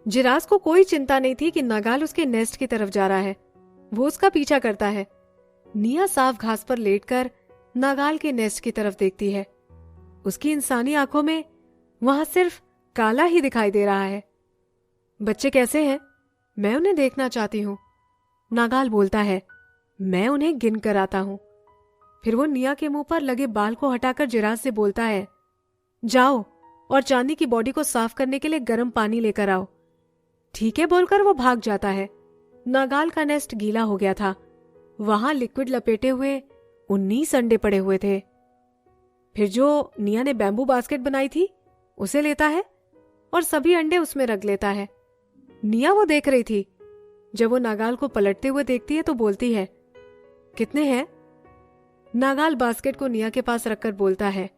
जिराज को कोई चिंता नहीं थी कि नागाल उसके नेस्ट की तरफ जा रहा है। वो उसका पीछा करता है। निया साफ घास पर लेटकर नागाल के नेस्ट की तरफ देखती है। उसकी इंसानी आंखों में वहां सिर्फ काला ही दिखाई दे रहा है। बच्चे कैसे हैं? मैं उन्हें देखना चाहती हूँ। नागाल बोलता है, मैं उन्हें गिन कर आता हूं। फिर वो निया के मुंह पर लगे बाल को हटाकर जिराज से बोलता है, जाओ और चांदी की बॉडी को साफ करने के लिए गर्म पानी लेकर आओ। ठीक है बोलकर वो भाग जाता है। नागाल का नेस्ट गीला हो गया था। वहां लिक्विड लपेटे हुए 19 अंडे पड़े हुए थे। फिर जो निया ने बैम्बू बास्केट बनाई थी उसे लेता है और सभी अंडे उसमें रख लेता है। निया वो देख रही थी। जब वो नागाल को पलटते हुए देखती है तो बोलती है, कितने हैं? नागाल बास्केट को निया के पास रखकर बोलता है,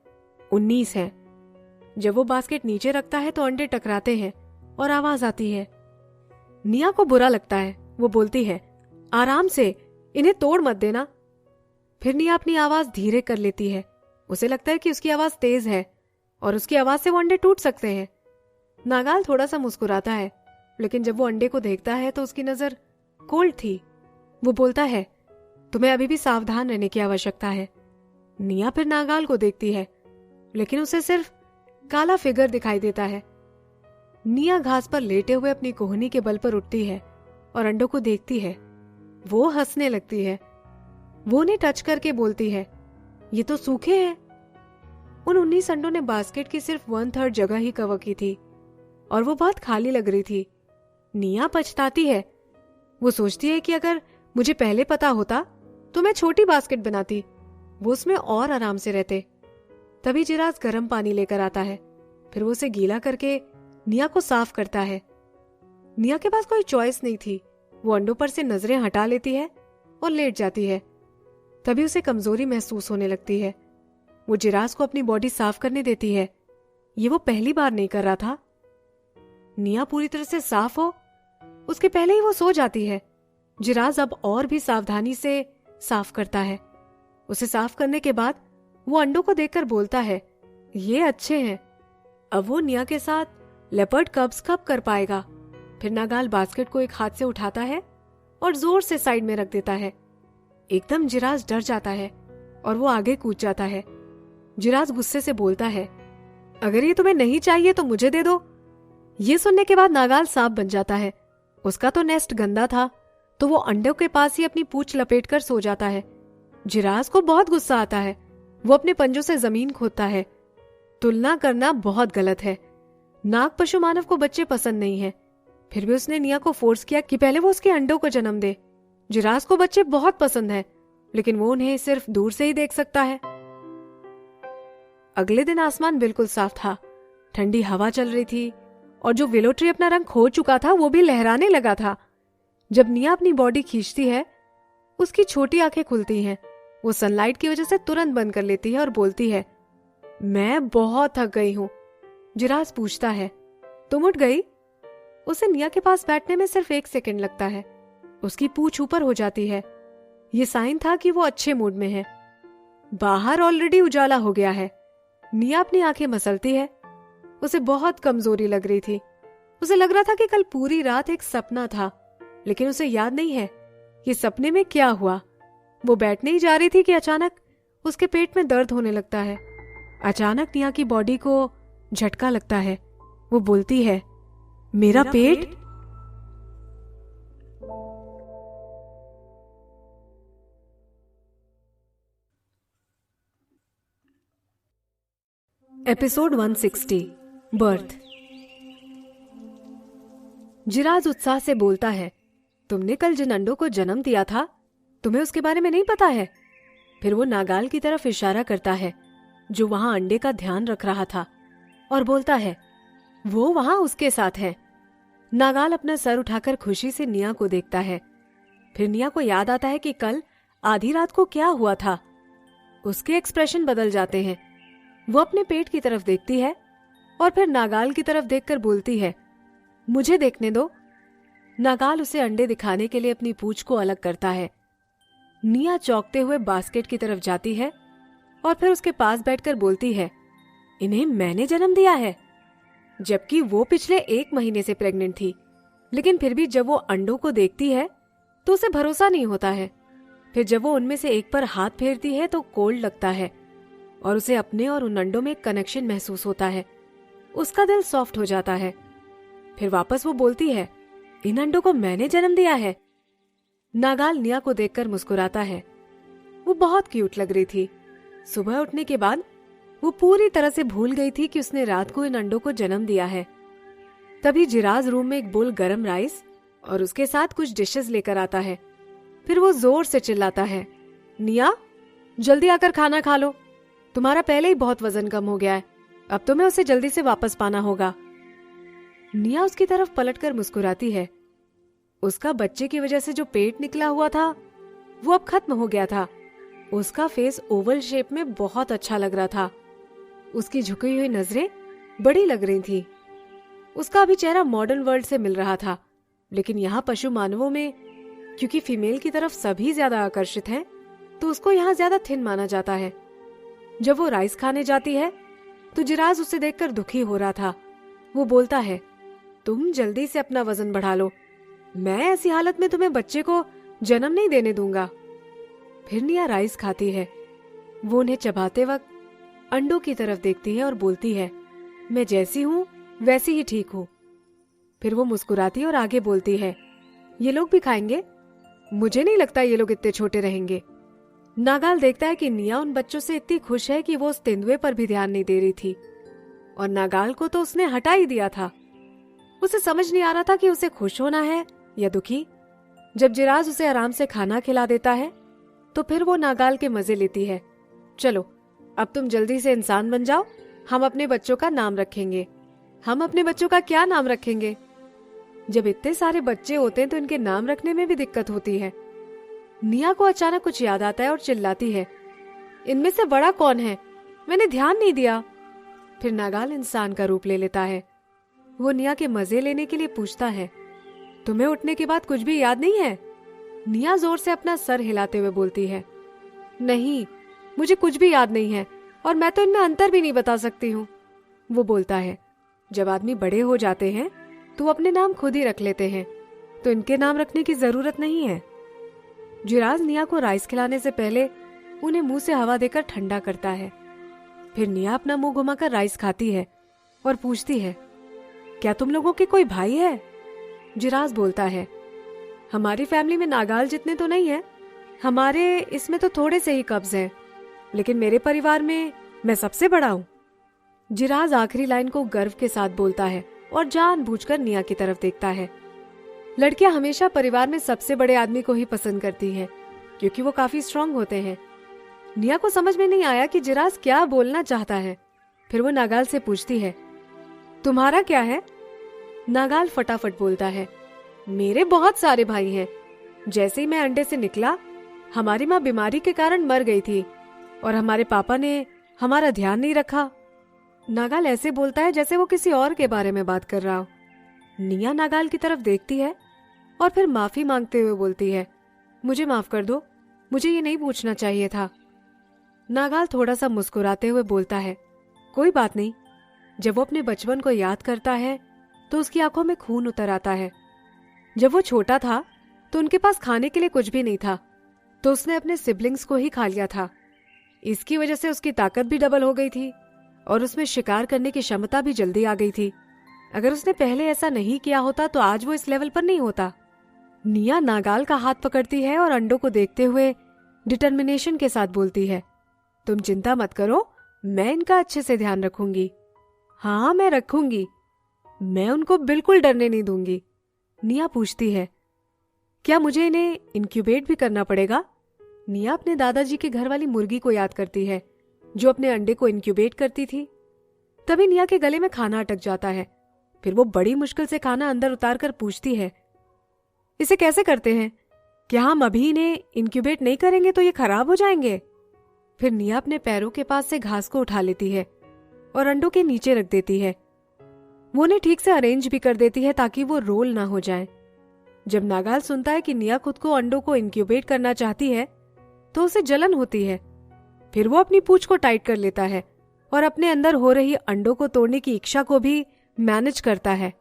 19 है। जब वो बास्केट नीचे रखता है तो अंडे टकराते हैं और आवाज आती है। निया को बुरा लगता है। वो बोलती है, आराम से, इन्हें तोड़ मत देना। फिर निया अपनी आवाज धीरे कर लेती है। उसे लगता है कि उसकी आवाज तेज है और उसकी आवाज से वो अंडे टूट सकते हैं। नागाल थोड़ा सा मुस्कुराता है, लेकिन जब वो अंडे को देखता है तो उसकी नजर कोल्ड थी। वो बोलता है, तुम्हें अभी भी सावधान रहने की आवश्यकता है। निया फिर नागाल को देखती है, लेकिन उसे सिर्फ काला फिगर दिखाई देता है। निया घास पर लेटे हुए अपनी कोहनी के बल पर उठती है और अंडों को देखती है। वो हंसने लगती है। वो उन्हें टच करके बोलती है, ये तो सूखे हैं। उन 19 अंडों ने बास्केट की सिर्फ 1/3 जगह ही कवर की थी और वो बहुत खाली लग रही थी। निया पछताती है। वो सोचती है कि अगर मुझे पहले पता होता तो मैं छोटी बास्केट बनाती, वो उसमें और आराम से रहते। तभी जिराज गर्म पानी लेकर आता है। फिर वो उसे गीला करके निया को साफ करता है। निया के पास कोई चॉइस नहीं थी। वो अंडों पर से नजरें हटा लेती है और लेट जाती है। तभी उसे कमजोरी महसूस होने लगती है। वो जिराज को अपनी बॉडी साफ करने देती है। ये वो पहली बार नहीं कर रहा था। निया पूरी तरह से साफ हो उसके पहले ही वो सो जाती है। जिराज अब और भी सावधानी से साफ करता है। उसे साफ करने के बाद वो अंडों को देखकर बोलता है, ये अच्छे हैं। अब वो निया के साथ लेपर्ड कब्स कब कर पाएगा। फिर नागाल बास्केट को एक हाथ से उठाता है और जोर से साइड में रख देता है। एकदम जिराज डर जाता है और वो आगे कूद जाता है। जिराज गुस्से से बोलता है, अगर ये तुम्हें नहीं चाहिए तो मुझे दे दो। ये सुनने के बाद नागाल सांप बन जाता है। उसका तो नेस्ट गंदा था, तो वो अंडों के पास ही अपनी पूंछ लपेटकर सो जाता है। जिराज को बहुत गुस्सा आता है। वो अपने पंजों से जमीन खोदता है। तुलना करना बहुत गलत है। नाग पशु मानव को बच्चे पसंद नहीं है, फिर भी उसने निया को फोर्स किया कि पहले वो उसके अंडों को जन्म दे। जिराज को बच्चे बहुत पसंद है, लेकिन वो उन्हें सिर्फ दूर से ही देख सकता है। अगले दिन आसमान बिल्कुल साफ था। ठंडी हवा चल रही थी और जो विलो ट्री अपना रंग खो चुका था वो भी लहराने लगा था। जब निया अपनी बॉडी खींचती है, उसकी छोटी आंखें खुलती हैं। वो सनलाइट की वजह से तुरंत बंद कर लेती है और बोलती है, मैं बहुत थक गई हूं। जिराज पूछता है, तुम उठ गई? उसे निया के पास बैठने में सिर्फ 1 सेकंड लगता है। उसकी पूंछ ऊपर हो जाती है। ये साइन था कि वो अच्छे मूड में है। बाहर ऑलरेडी उजाला हो गया है। निया अपनी आंखें मसलती है। उसे बहुत कमजोरी लग रही थी। उसे लग रहा था कि कल पूरी रात एक सपना था, लेकिन उसे याद नहीं है ये सपने में क्या हुआ। वो बैठने ही जा रही थी कि अचानक उसके पेट में दर्द होने लगता है। अचानक निया की बॉडी को झटका लगता है। वो बोलती है, मेरा पेट? Episode 160 birth. जिराज उत्साह से बोलता है, तुमने कल जिन अंडों को जन्म दिया था, तुम्हें उसके बारे में नहीं पता है? फिर वो नागाल की तरफ इशारा करता है, जो वहां अंडे का ध्यान रख रहा था, और बोलता है, वो वहां उसके साथ है। नागाल अपना सर उठाकर खुशी से निया को देखता है। फिर निया को याद आता है कि कल आधी रात को क्या हुआ था। उसके एक्सप्रेशन बदल जाते हैं। वो अपने पेट की तरफ देखती है और फिर नागाल की तरफ देखकर बोलती है, मुझे देखने दो। नागाल उसे अंडे दिखाने के लिए अपनी पूंछ को अलग करता है। निया चौंकते हुए बास्केट की तरफ जाती है और फिर उसके पास बैठकर बोलती है, इन्हें मैंने जन्म दिया है। जबकि वो पिछले 1 महीने से प्रेग्नेंट थी, लेकिन फिर भी जब वो अंडों को देखती है तो उसे भरोसा नहीं होता है। फिर जब वो उनमें से एक पर हाथ फेरती है तो कोल्ड लगता है और उसे अपने और उन अंडों में कनेक्शन महसूस होता है। उसका दिल सॉफ्ट हो जाता है। फिर वापस वो बोलती है, इन अंडों को मैंने जन्म दिया है। नागाल निया को देखकर मुस्कुराता है। वो बहुत क्यूट लग रही थी। सुबह उठने के बाद वो पूरी तरह से भूल गई थी कि उसने रात को इन अंडों को जन्म दिया है। तभी जिराज रूम में एक बोल गरम राइस और उसके साथ कुछ डिशेस लेकर आता है। फिर वो जोर से चिल्लाता है, निया, जल्दी आकर खाना खा लो। तुम्हारा पहले ही बहुत वजन कम हो गया है, अब तुम्हें उसे जल्दी से वापस पाना होगा। निया उसकी तरफ पलटकर मुस्कुराती है। उसका बच्चे की वजह से जो पेट निकला हुआ था वो अब खत्म हो गया था। उसका फेस ओवल शेप में बहुत अच्छा लग रहा था। उसकी झुकी हुई नजरें बड़ी लग रही थी। उसका अभी चेहरा मॉडर्न वर्ल्ड से मिल रहा था, लेकिन यहाँ पशु मानवों में क्योंकि फीमेल की तरफ सभी ज्यादा आकर्षित हैं, तो उसको यहाँ ज्यादा थिन माना जाता है। जब वो राइस खाने जाती है तो जिराज उसे देखकर दुखी हो रहा था। वो बोलता है, तुम जल्दी से अपना वजन बढ़ा लो, मैं ऐसी हालत में तुम्हें बच्चे को जन्म नहीं देने दूंगा। फिर निया राइस खाती है। वो उन्हें चबाते वक्त अंडों की तरफ देखती है और बोलती है, मैं जैसी हूं वैसी ही ठीक हूं। फिर वो मुस्कुराती और आगे बोलती है, ये लोग भी खाएंगे? मुझे नहीं लगता ये लोग इतने छोटे रहेंगे। नागाल देखता है कि निया उन बच्चों से इतनी खुश है कि वो उस तेंदुए पर भी ध्यान नहीं दे रही थी, और नागाल को तो उसने हटा ही दिया था। उसे समझ नहीं आ रहा था कि उसे खुश होना है या दुखी। जब जिराज उसे आराम से खाना खिला देता है तो फिर वो नागाल के मजे लेती है। चलो अब तुम जल्दी से इंसान बन जाओ, हम अपने बच्चों का नाम रखेंगे। हम अपने बच्चों का क्या नाम रखेंगे? जब इतने सारे बच्चे होते हैं तो इनके नाम रखने में भी दिक्कत होती है। निया को अचानक कुछ याद आता है और चिल्लाती है, इनमें से बड़ा कौन है? मैंने ध्यान नहीं दिया। फिर नागाल इंसान का रूप ले लेता है। वो निया के मजे लेने के लिए पूछता है, तुम्हें उठने के बाद कुछ भी याद नहीं है? निया जोर से अपना सर हिलाते हुए बोलती है, नहीं, मुझे कुछ भी याद नहीं है और मैं तो इनमें अंतर भी नहीं बता सकती हूँ। वो बोलता है, जब आदमी बड़े हो जाते हैं तो अपने नाम खुद ही रख लेते हैं, तो इनके नाम रखने की जरूरत नहीं है। जिराज निया को राइस खिलाने से पहले उन्हें मुंह से हवा देकर ठंडा करता है। फिर निया अपना मुंह घुमाकर राइस खाती है और पूछती है, क्या तुम लोगों के कोई भाई है? जिराज बोलता है, हमारी फैमिली में नागाल जितने तो नहीं है, हमारे इसमें तो थोड़े से ही कब्ज हैं, लेकिन मेरे परिवार में मैं सबसे बड़ा हूँ। जिराज आखिरी लाइन को गर्व के साथ बोलता है और जानबूझकर निया की तरफ देखता है। लड़कियां हमेशा परिवार में सबसे बड़े आदमी को ही पसंद करती हैं, क्योंकि वो काफी स्ट्रांग होते हैं। निया को समझ में नहीं आया कि जिराज क्या बोलना चाहता है। फिर वो नागाल से पूछती है, तुम्हारा क्या है? नागाल फटाफट बोलता है, मेरे बहुत सारे भाई हैं। जैसे ही मैं अंडे से निकला, हमारी माँ बीमारी के कारण मर गई थी और हमारे पापा ने हमारा ध्यान नहीं रखा। नागाल ऐसे बोलता है जैसे वो किसी और के बारे में बात कर रहा हो। निया नागाल की तरफ देखती है और फिर माफी मांगते हुए बोलती है, मुझे माफ कर दो, मुझे ये नहीं पूछना चाहिए था। नागाल थोड़ा सा मुस्कुराते हुए बोलता है, कोई बात नहीं। जब वो अपने बचपन को याद करता है तो उसकी आंखों में खून उतर आता है। जब वो छोटा था तो उनके पास खाने के लिए कुछ भी नहीं था, तो उसने अपने सिबलिंग्स को ही खा लिया था। इसकी वजह से उसकी ताकत भी डबल हो गई थी और उसमें शिकार करने की क्षमता भी जल्दी आ गई थी। अगर उसने पहले ऐसा नहीं किया होता तो आज वो इस लेवल पर नहीं होता। निया नागाल का हाथ पकड़ती है और अंडों को देखते हुए डिटर्मिनेशन के साथ बोलती है, तुम चिंता मत करो, मैं इनका अच्छे से ध्यान रखूंगी। हाँ, मैं रखूंगी, मैं उनको बिल्कुल डरने नहीं दूंगी। निया पूछती है, क्या मुझे इन्हें इंक्यूबेट भी करना पड़ेगा? निया अपने दादाजी के घर वाली मुर्गी को याद करती है जो अपने अंडे को इंक्यूबेट करती थी। तभी निया के गले में खाना अटक जाता है। फिर वो बड़ी मुश्किल से खाना अंदर उतारकर पूछती है, इसे कैसे करते हैं? क्या हम अभी इन्हें इंक्यूबेट नहीं करेंगे तो ये खराब हो जाएंगे? फिर निया अपने पैरों के पास से घास को उठा लेती है और अंडों के नीचे रख देती है। वो उन्हें ठीक से अरेंज भी कर देती है ताकि वो रोल ना हो जाएं। जब नागाल सुनता है कि निया खुद को अंडों को इंक्यूबेट करना चाहती है तो उसे जलन होती है। फिर वो अपनी पूंछ को टाइट कर लेता है और अपने अंदर हो रही अंडों को तोड़ने की इच्छा को भी मैनेज करता है।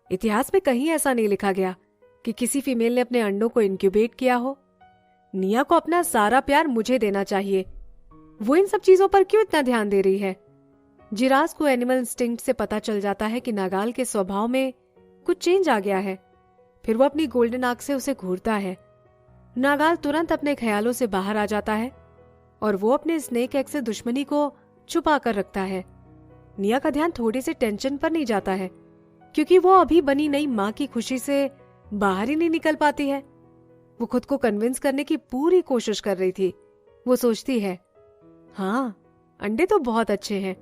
इतिहास में कहीं ऐसा नहीं लिखा गया कि किसी फीमेल ने अपने अंडों को इंक्यूबेट किया हो। निया को अपना सारा प्यार मुझे देना चाहिए। वो इन सब चीजों पर क्यों इतना ध्यान दे रही है? जिराज को एनिमल इंस्टिंक्ट से पता चल जाता है कि नागाल के स्वभाव में कुछ चेंज आ गया है। फिर वो अपनी गोल्डन आंख से उसे घूरता है। नागाल तुरंत अपने ख्यालों से बाहर आ जाता है और वो अपने स्नेक एग से दुश्मनी को छुपा कर रखता है। निया का ध्यान थोड़ी सी टेंशन पर नहीं जाता है, क्योंकि वो अभी बनी नई माँ की खुशी से बाहर ही नहीं निकल पाती है। वो खुद को कन्विंस करने की पूरी कोशिश कर रही थी। वो सोचती है, हाँ, अंडे तो बहुत अच्छे हैं,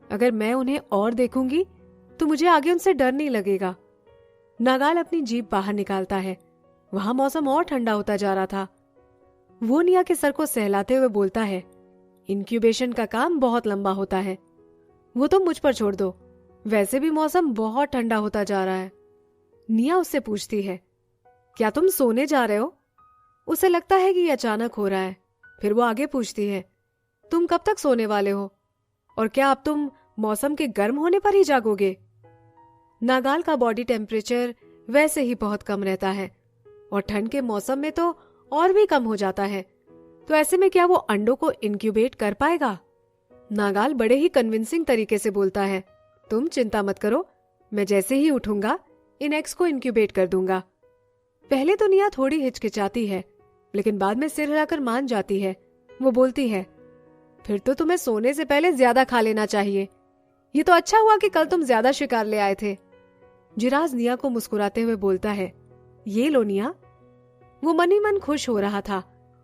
अगर मैं उन्हें और देखूंगी तो मुझे आगे उनसे डर नहीं लगेगा। नागाल अपनी जीभ बाहर निकालता है। वहां मौसम और ठंडा होता जा रहा था। वो निया के सर को सहलाते हुए बोलता है, इंक्यूबेशन का काम बहुत लंबा होता है, वो तो मुझ पर छोड़ दो, वैसे भी मौसम बहुत ठंडा होता जा रहा है। निया उससे पूछती है, क्या तुम सोने जा रहे हो? उसे लगता है कि ये अचानक हो रहा है। फिर वो आगे पूछती है, तुम कब तक सोने वाले हो और क्या अब तुम मौसम के गर्म होने पर ही जागोगे? नागाल का बॉडी टेम्परेचर वैसे ही बहुत कम रहता है और ठंड के मौसम में तो और भी कम हो जाता है, तो ऐसे में क्या वो अंडों को इंक्यूबेट कर पाएगा? नागाल बड़े ही कन्विंसिंग तरीके से बोलता है, तुम चिंता मत करो, मैं जैसे ही उठूंगा इन एग्स को इंक्यूबेट कर दूंगा। पहले तो निया थोड़ी हिचकिचाती है, लेकिन बाद में सिर हिलाकर मान जाती है। वो बोलती है, फिर तो तुम्हें सोने से पहले ज्यादा खा लेना चाहिए। ये तो अच्छा हुआ कि कल तुम ज्यादा शिकार ले आए थे। जिराज निया को मुस्कुराते हुए बोलता है, ये लो निया। वो मन ही मन खुश हो रहा था।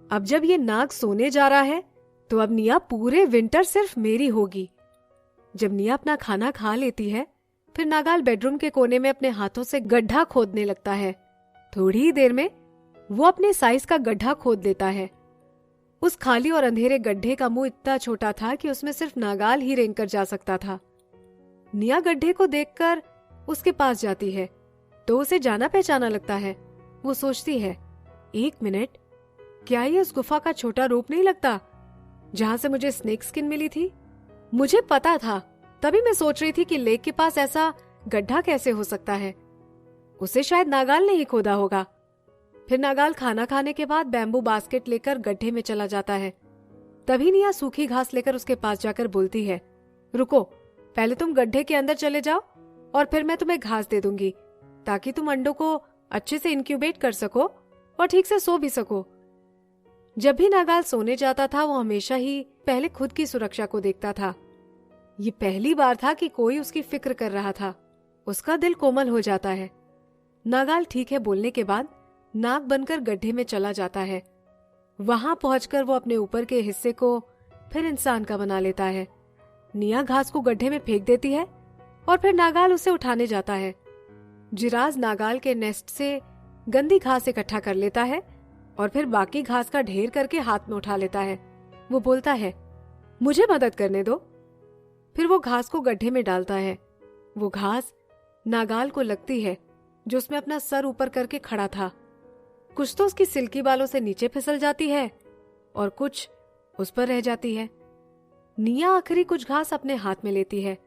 अब जब ये नाग सोने जा रहा है तो अब निया पूरे विंटर सिर्फ मेरी होगी। जब निया अपना खाना खा लेती है, फिर नागाल बेडरूम के कोने में अपने हाथों से गड्ढा खोदने लगता है। थोड़ी ही देर में वो अपने साइज का गड्ढा खोद देता है। उस खाली और अंधेरे गड्ढे का मुंह इतना छोटा था कि उसमें सिर्फ नागाल ही रेंग कर जा सकता था। निया गड्ढे को देखकर उसके पास जाती है तो उसे जाना पहचाना लगता है। वो सोचती है, 1 मिनट, क्या ये उस गुफा का छोटा रूप नहीं लगता जहां से मुझे स्नेक स्किन मिली थी? मुझे पता था, तभी मैं सोच रही थी कि लेक के पास ऐसा गड्ढा कैसे हो सकता है। उसे शायद नागाल ने ही खोदा होगा। फिर नागाल खाना खाने के बाद बैम्बू बास्केट लेकर गड्ढे में चला जाता है। तभी निया सूखी घास लेकर उसके पास जाकर बोलती है, रुको, पहले तुम गड्ढे के अंदर चले जाओ और फिर मैं तुम्हें घास दे दूंगी ताकि तुम अंडों को अच्छे से इंक्यूबेट कर सको और ठीक से सो भी सको। जब भी नागाल सोने जाता था वो हमेशा ही पहले खुद की सुरक्षा को देखता था। ये पहली बार था कि कोई उसकी फिक्र कर रहा था। उसका दिल कोमल हो जाता है। नागाल ठीक है बोलने के बाद नाग बनकर गड्ढे में चला जाता है। वहां पहुंचकर वो अपने ऊपर के हिस्से को फिर इंसान का बना लेता है। निया घास को गड्ढे में फेंक देती है और फिर नागाल उसे उठाने जाता है। जिराज नागाल के नेस्ट से गंदी घास इकट्ठा कर लेता है और फिर बाकी घास का ढेर करके हाथ में उठा लेता है। वो बोलता है, मुझे मदद करने दो। फिर वो घास को गड्ढे में डालता है। वो घास नागाल को लगती है जो उसमें अपना सर ऊपर करके खड़ा था। कुछ तो उसकी सिल्की बालों से नीचे फिसल जाती है और कुछ उस पर रह जाती है। निया आखिरी कुछ घास अपने हाथ में लेती है।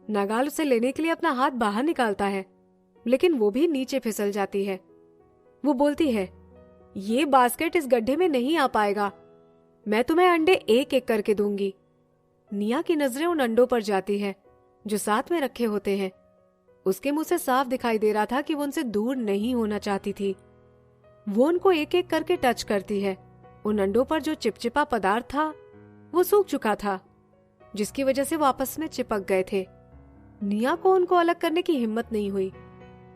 नागाल उसे लेने के लिए अपना हाथ बाहर निकालता है, लेकिन वो भी नीचे फिसल जाती है। वो बोलती है, ये बास्केट इस गड्ढे में नहीं आ पाएगा, मैं तुम्हें अंडे एक एक करके दूंगी। निया की नजरें उन अंडों पर जाती है जो साथ में रखे होते हैं। उसके मुंह से साफ दिखाई दे रहा था कि वो उनसे दूर नहीं होना चाहती थी। वो उनको एक एक करके टच करती है। उन अंडों पर जो चिपचिपा पदार्थ था वो सूख चुका था, जिसकी वजह से वो आपस में चिपक गए थे। निया को उनको अलग करने की हिम्मत नहीं हुई।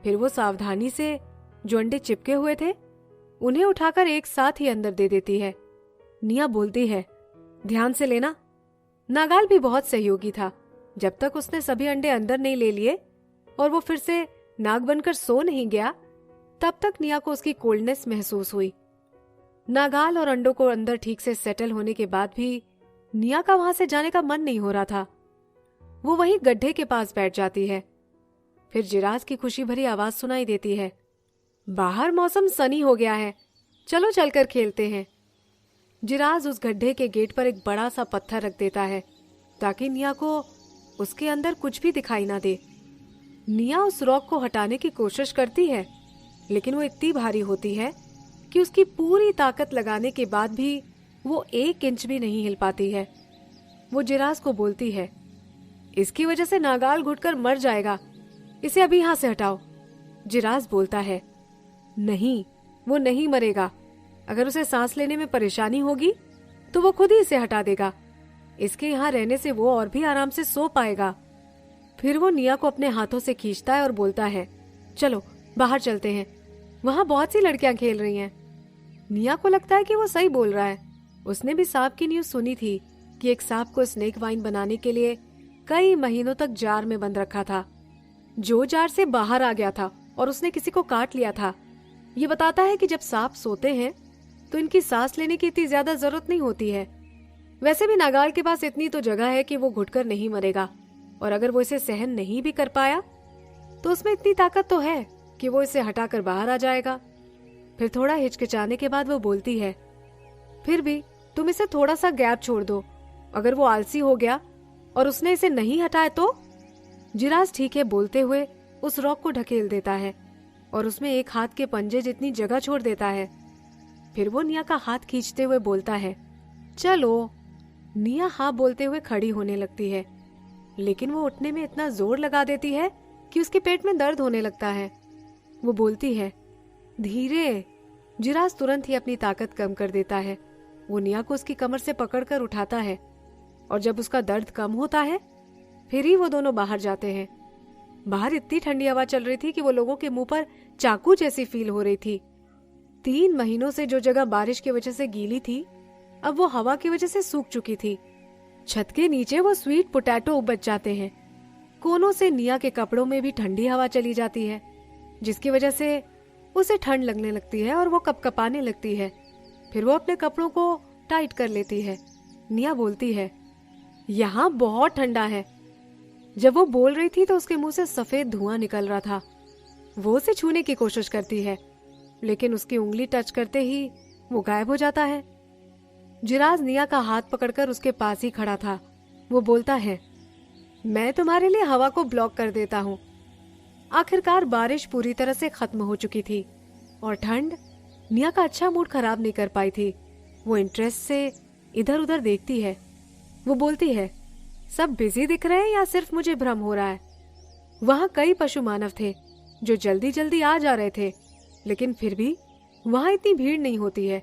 फिर वो सावधानी से जो अंडे चिपके हुए थे उन्हें उठाकर एक साथ ही अंदर दे देती है। निया बोलती है, ध्यान से लेना। नागाल भी बहुत सहयोगी था। जब तक उसने सभी अंडे अंदर नहीं ले लिए और वो फिर से नाग बनकर सो नहीं गया, तब तक निया को उसकी कोल्डनेस महसूस हुई। नागाल और अंडों को अंदर ठीक से सेटल होने के बाद भी निया का वहां से जाने का मन नहीं हो रहा था। वो वहीं गड्ढे के पास बैठ जाती है। फिर जिराज की खुशी भरी आवाज सुनाई देती है, बाहर मौसम सनी हो गया है, चलो चलकर खेलते हैं। जिराज उस गड्ढे के गेट पर एक बड़ा सा पत्थर रख देता है ताकि निया को उसके अंदर कुछ भी दिखाई ना दे। निया उस रॉक को हटाने की कोशिश करती है, लेकिन वो इतनी भारी होती है कि उसकी पूरी ताकत लगाने के बाद भी वो 1 इंच भी नहीं हिल पाती है। वो जिराज को बोलती है, इसकी वजह से नागाल घुटकर मर जाएगा, इसे अभी यहां से हटाओ। जिराज बोलता है, नहीं, वो नहीं मरेगा। अगर उसे सांस लेने में परेशानी होगी तो वो खुद ही इसे हटा देगा। इसके यहाँ रहने से वो और भी आराम से सो पाएगा। फिर वो निया को अपने हाथों से खींचता है और बोलता है, चलो बाहर चलते हैं, वहां बहुत सी लड़कियां खेल रही हैं। निया को लगता है कि वो सही बोल रहा है। उसने भी सांप की न्यूज सुनी थी कि एक सांप को स्नेक वाइन बनाने के लिए कई महीनों तक जार में बंद रखा था, जो जार से बाहर आ गया था और उसने किसी को काट लिया था। ये बताता है कि जब सांप सोते हैं तो इनकी सांस लेने की इतनी ज्यादा जरूरत नहीं होती है। वैसे भी नागाल के पास इतनी तो जगह है कि वो घुटकर नहीं मरेगा, और अगर वो इसे सहन नहीं भी कर पाया तो उसमें इतनी ताकत तो है कि वो इसे हटाकर बाहर आ जाएगा। फिर थोड़ा हिचकिचाने के बाद वो बोलती है, फिर भी तुम इसे थोड़ा सा गैप छोड़ दो, अगर वो आलसी हो गया और उसने इसे नहीं हटाया तो। जिराज ठीक है बोलते हुए उस रॉक को ढकेल देता है और उसमें एक हाथ के पंजे जितनी जगह छोड़ देता है। फिर वो निया का हाथ खींचते हुए बोलता है, चलो। निया हाँ बोलते हुए खड़ी होने लगती है, लेकिन वो उठने में इतना जोर लगा देती है कि उसके पेट में दर्द होने लगता है। वो बोलती है, धीरे। जिराज तुरंत ही अपनी ताकत कम कर देता है। वो निया को उसकी कमर से पकड़कर उठाता है और जब उसका दर्द कम होता है फिर ही वो दोनों बाहर जाते हैं। बाहर इतनी ठंडी हवा चल रही थी कि वो लोगों के मुंह पर चाकू जैसी फील हो रही थी। 3 महीनों से जो जगह बारिश की वजह से गीली थी अब वो हवा की वजह से सूख चुकी थी। छत के नीचे वो स्वीट पोटैटो उपज जाते हैं। कोनों से निया के कपड़ों में भी ठंडी हवा चली जाती है, जिसकी वजह से उसे ठंड लगने लगती है और वो कपकपाने लगती है। फिर वो अपने कपड़ों को टाइट कर लेती है। निया बोलती है, यहाँ बहुत ठंडा है। जब वो बोल रही थी तो उसके मुंह से सफेद धुआं निकल रहा था। वो उसे छूने की कोशिश करती है, लेकिन उसकी उंगली टच करते ही वो गायब हो जाता है। जिराज निया का हाथ पकड़कर उसके पास ही खड़ा था। वो बोलता है, मैं तुम्हारे लिए हवा को ब्लॉक कर देता हूँ। आखिरकार बारिश पूरी तरह से खत्म हो चुकी थी और ठंड निया का अच्छा मूड खराब नहीं कर पाई थी। वो इंटरेस्ट से इधर उधर देखती है। वो बोलती है, सब बिजी दिख रहे हैं या सिर्फ मुझे भ्रम हो रहा है? वहां कई पशु मानव थे जो जल्दी जल्दी आ जा रहे थे, लेकिन फिर भी वहां इतनी भीड़ नहीं होती है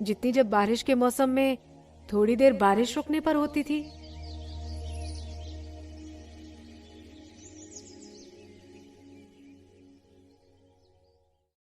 जितनी जब बारिश के मौसम में थोड़ी देर बारिश रुकने पर होती थी।